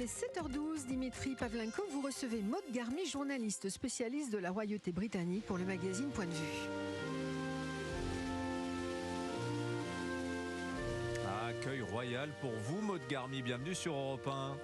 est 7h12. Dimitri Pavlenko, vous recevez Maud Garmy, journaliste spécialiste de la royauté britannique pour le magazine Point de Vue. Accueil royal pour vous, Maud Garmy. Bienvenue sur Europe 1.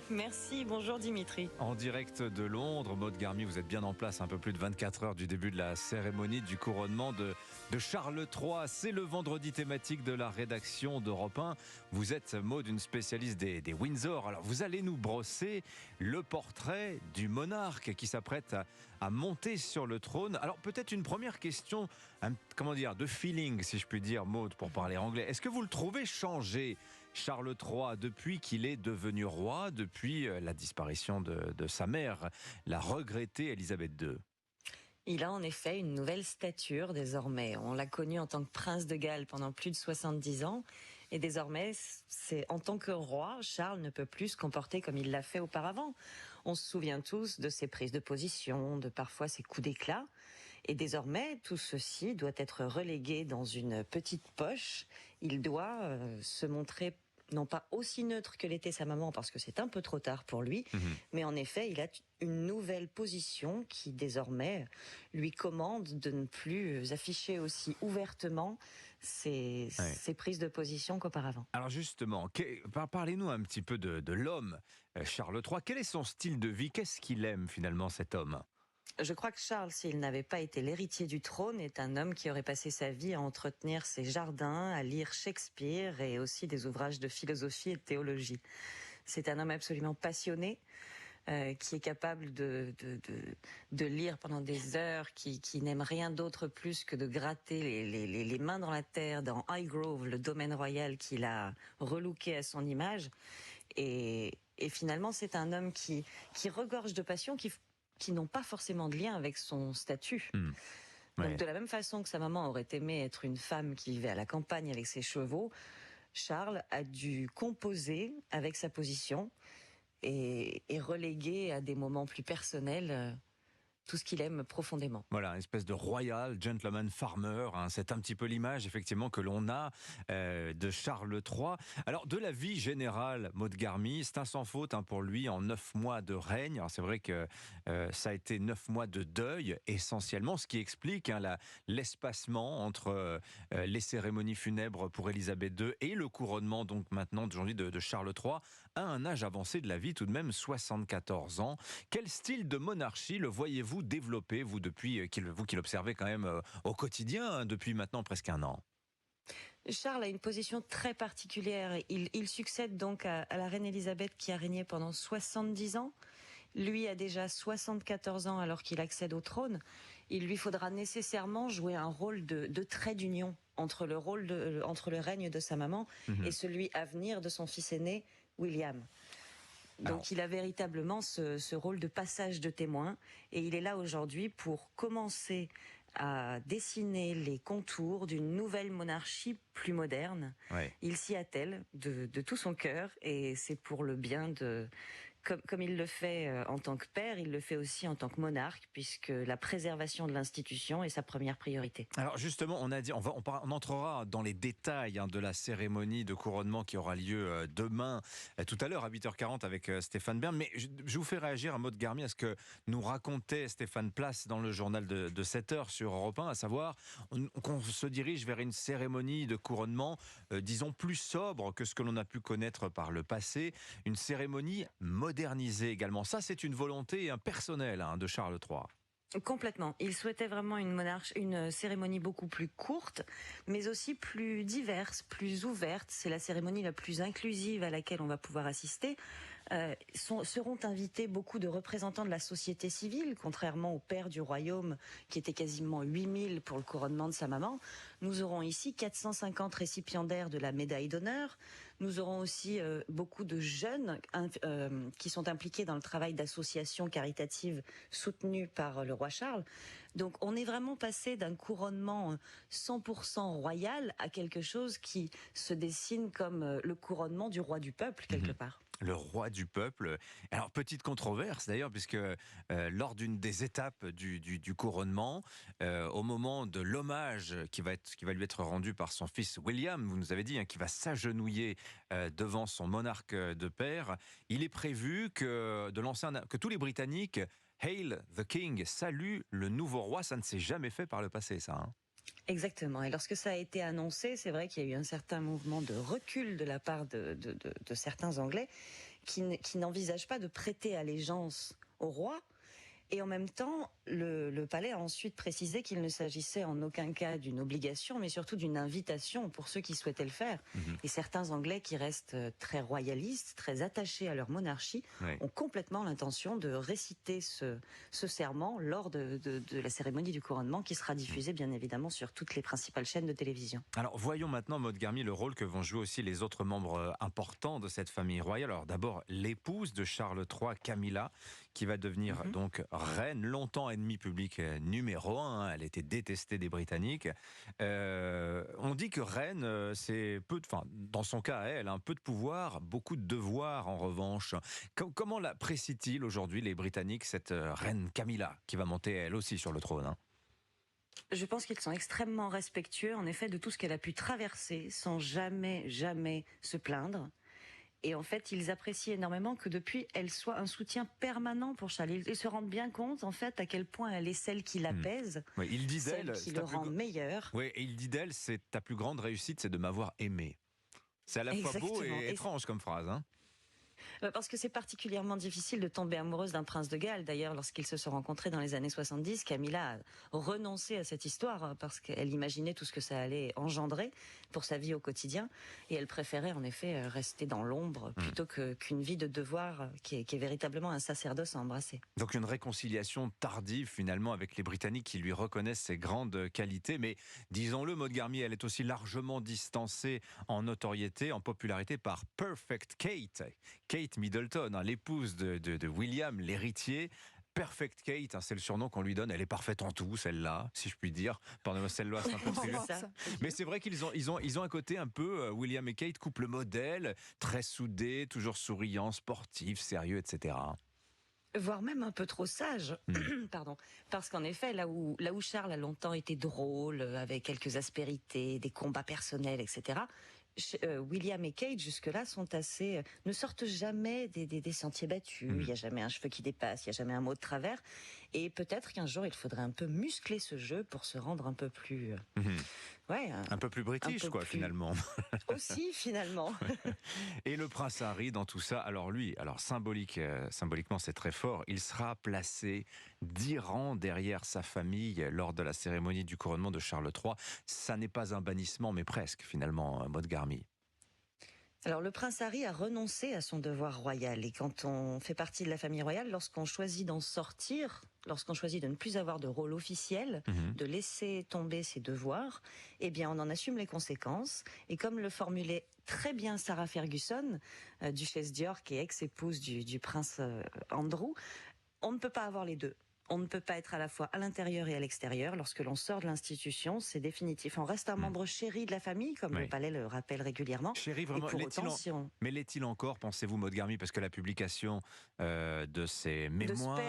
Merci, bonjour Dimitri. En direct de Londres, Maud Garmy, vous êtes bien en place, un peu plus de 24 heures du début de la cérémonie du couronnement de Charles III. C'est le vendredi thématique de la rédaction d'Europe 1. Vous êtes, Maud, une spécialiste des Windsor. Alors, vous allez nous brosser le portrait du monarque qui s'apprête à monter sur le trône. Alors, peut-être une première question, de feeling, si je puis dire, Maud, pour parler anglais. Est-ce que vous le trouvez changé, Charles III, depuis qu'il est devenu roi, depuis la disparition de sa mère, la regrettée Élisabeth II? Il a en effet une nouvelle stature désormais. On l'a connu en tant que prince de Galles pendant plus de 70 ans. Et désormais, en tant que roi, Charles ne peut plus se comporter comme il l'a fait auparavant. On se souvient tous de ses prises de position, de parfois ses coups d'éclat. Et désormais, tout ceci doit être relégué dans une petite poche. Il doit se montrer non pas aussi neutre que l'était sa maman, parce que c'est un peu trop tard pour lui, mais en effet, il a une nouvelle position qui désormais lui commande de ne plus afficher aussi ouvertement ses prises de position qu'auparavant. Alors justement, parlez-nous un petit peu de l'homme, Charles III. Quel est son style de vie? Qu'est-ce qu'il aime finalement, cet homme? Je crois que Charles, s'il n'avait pas été l'héritier du trône, est un homme qui aurait passé sa vie à entretenir ses jardins, à lire Shakespeare et aussi des ouvrages de philosophie et de théologie. C'est un homme absolument passionné, qui est capable de lire pendant des heures, qui n'aime rien d'autre plus que de gratter les mains dans la terre dans Highgrove, le domaine royal qu'il a relooké à son image. Et finalement, c'est un homme qui regorge de passion, qui n'ont pas forcément de lien avec son statut. Donc de la même façon que sa maman aurait aimé être une femme qui vivait à la campagne avec ses chevaux, Charles a dû composer avec sa position et reléguer à des moments plus personnels tout ce qu'il aime profondément. Voilà, une espèce de royal gentleman farmer, c'est un petit peu l'image effectivement que l'on a de Charles III. Alors de la vie générale, Maud Garmy, c'est un sans faute pour lui en 9 mois de règne. Alors c'est vrai que ça a été 9 mois de deuil essentiellement, ce qui explique l'espacement entre les cérémonies funèbres pour Élisabeth II et le couronnement donc maintenant aujourd'hui de Charles III à un âge avancé de la vie, tout de même 74 ans. Quel style de monarchie le voyez-vous développé, vous qui l'observez quand même au quotidien depuis maintenant presque un an? Charles a une position très particulière. Il succède donc à la reine Élisabeth qui a régné pendant 70 ans. Lui a déjà 74 ans alors qu'il accède au trône. Il lui faudra nécessairement jouer un rôle de trait d'union entre le règne de sa maman et celui à venir de son fils aîné, William. Donc il a véritablement ce rôle de passage de témoin et il est là aujourd'hui pour commencer à dessiner les contours d'une nouvelle monarchie plus moderne. Il s'y attelle de tout son cœur et c'est pour le bien comme il le fait en tant que père, il le fait aussi en tant que monarque, puisque la préservation de l'institution est sa première priorité. Alors justement, on a dit, on entrera dans les détails de la cérémonie de couronnement qui aura lieu demain, tout à l'heure à 8h40 avec Stéphane Bern. Mais je vous fais réagir à Maud Garmy à ce que nous racontait Stéphane Place dans le journal de 7h sur Europe 1, à savoir qu'on se dirige vers une cérémonie de couronnement, disons plus sobre que ce que l'on a pu connaître par le passé, une cérémonie modernisée également. Ça, c'est une volonté personnelle de Charles III. Complètement. Il souhaitait vraiment une cérémonie beaucoup plus courte, mais aussi plus diverse, plus ouverte. C'est la cérémonie la plus inclusive à laquelle on va pouvoir assister. Seront invités beaucoup de représentants de la société civile, contrairement au père du royaume, qui était quasiment 8000 pour le couronnement de sa maman. Nous aurons ici 450 récipiendaires de la médaille d'honneur. Nous aurons aussi beaucoup de jeunes qui sont impliqués dans le travail d'associations caritatives soutenues par le roi Charles. Donc on est vraiment passé d'un couronnement 100% royal à quelque chose qui se dessine comme le couronnement du roi du peuple quelque part. Le roi du peuple. Alors, petite controverse d'ailleurs, puisque lors d'une des étapes du couronnement, au moment de l'hommage qui va lui être rendu par son fils William, vous nous avez dit, qui va s'agenouiller devant son monarque de père, il est prévu que tous les Britanniques Hail the King, saluent le nouveau roi. Ça ne s'est jamais fait par le passé, ça. Exactement. Et lorsque ça a été annoncé, c'est vrai qu'il y a eu un certain mouvement de recul de la part de certains Anglais qui n'envisagent pas de prêter allégeance au roi. Et en même temps, le palais a ensuite précisé qu'il ne s'agissait en aucun cas d'une obligation, mais surtout d'une invitation pour ceux qui souhaitaient le faire. Et certains Anglais qui restent très royalistes, très attachés à leur monarchie, ont complètement l'intention de réciter ce serment lors de la cérémonie du couronnement, qui sera diffusée bien évidemment sur toutes les principales chaînes de télévision. Alors voyons maintenant, Maud Garmy, le rôle que vont jouer aussi les autres membres importants de cette famille royale. Alors d'abord, l'épouse de Charles III, Camilla, qui va devenir donc reine, longtemps ennemie publique numéro 1. Elle était détestée des Britanniques. On dit que reine, c'est dans son cas, elle a un peu de pouvoir, beaucoup de devoirs en revanche. Comment l'apprécient-ils aujourd'hui les Britanniques, cette reine Camilla, qui va monter elle aussi sur le trône? Je pense qu'ils sont extrêmement respectueux, en effet, de tout ce qu'elle a pu traverser sans jamais se plaindre. Et en fait, ils apprécient énormément que depuis, elle soit un soutien permanent pour Charles. Ils se rendent bien compte, en fait, à quel point elle est celle qui l'apaise, Oui, il dit celle d'elle, qui le rend meilleur. Oui, et il dit d'elle, c'est ta plus grande réussite, c'est de m'avoir aimé. C'est à la fois beau et étrange comme phrase, hein. Parce que c'est particulièrement difficile de tomber amoureuse d'un prince de Galles. D'ailleurs, lorsqu'ils se sont rencontrés dans les années 70, Camilla a renoncé à cette histoire parce qu'elle imaginait tout ce que ça allait engendrer pour sa vie au quotidien. Et elle préférait en effet rester dans l'ombre plutôt qu'une vie de devoir qui est véritablement un sacerdoce à embrasser. Donc une réconciliation tardive finalement avec les Britanniques qui lui reconnaissent ses grandes qualités. Mais disons-le, Maud Garmy, elle est aussi largement distancée en notoriété, en popularité par Perfect Kate. Kate Middleton, l'épouse de William, l'héritier. Perfect Kate, c'est le surnom qu'on lui donne. Elle est parfaite en tout, celle-là, si je puis dire. Pardon, celle-là, c'est un peu privé. Mais c'est vrai qu'ils ont un côté un peu, William et Kate, couple modèle, très soudé, toujours souriant, sportif, sérieux, etc. Voire même un peu trop sage, pardon. Parce qu'en effet, là où Charles a longtemps été drôle, avec quelques aspérités, des combats personnels, etc., William et Kate, jusque-là, ne sortent jamais des sentiers battus. Il n'y a jamais un cheveu qui dépasse, il n'y a jamais un mot de travers. Et peut-être qu'un jour, il faudrait un peu muscler ce jeu pour se rendre un peu plus... un peu plus british, finalement. Aussi, finalement. Et le prince Harry, dans tout ça, symboliquement, c'est très fort. Il sera placé 10 rangs derrière sa famille lors de la cérémonie du couronnement de Charles III. Ça n'est pas un bannissement, mais presque, finalement, Maud Garmy. Alors, le prince Harry a renoncé à son devoir royal. Et quand on fait partie de la famille royale, lorsqu'on choisit d'en sortir, lorsqu'on choisit de ne plus avoir de rôle officiel, de laisser tomber ses devoirs, eh bien, on en assume les conséquences. Et comme le formulait très bien Sarah Ferguson, duchesse d'York et ex-épouse du prince Andrew, on ne peut pas avoir les deux. On ne peut pas être à la fois à l'intérieur et à l'extérieur. Lorsque l'on sort de l'institution, c'est définitif. On reste un membre chéri de la famille, comme le palais le rappelle régulièrement. Chéri, vraiment. Mais l'est-il encore, pensez-vous, Maud Garmy, parce que la publication de ses mémoires...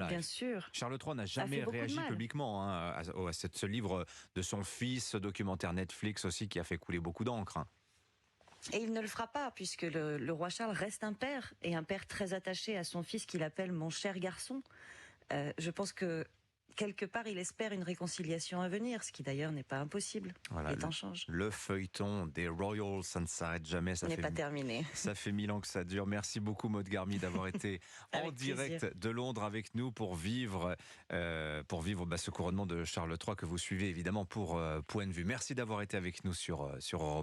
Bien sûr. Charles III n'a jamais réagi publiquement à ce livre de son fils, ce documentaire Netflix aussi, qui a fait couler beaucoup d'encre. Et il ne le fera pas, puisque le roi Charles reste un père, et un père très attaché à son fils qu'il appelle « mon cher garçon ». Je pense que quelque part, il espère une réconciliation à venir, ce qui d'ailleurs n'est pas impossible. Les temps changent. Le feuilleton des Royals, ça ne s'arrête jamais. Ça n'est pas terminé. Ça fait 1000 ans que ça dure. Merci beaucoup, Maud Garmy, d'avoir été en direct de Londres avec nous pour vivre ce couronnement de Charles III que vous suivez évidemment pour Point de Vue. Merci d'avoir été avec nous sur Europe.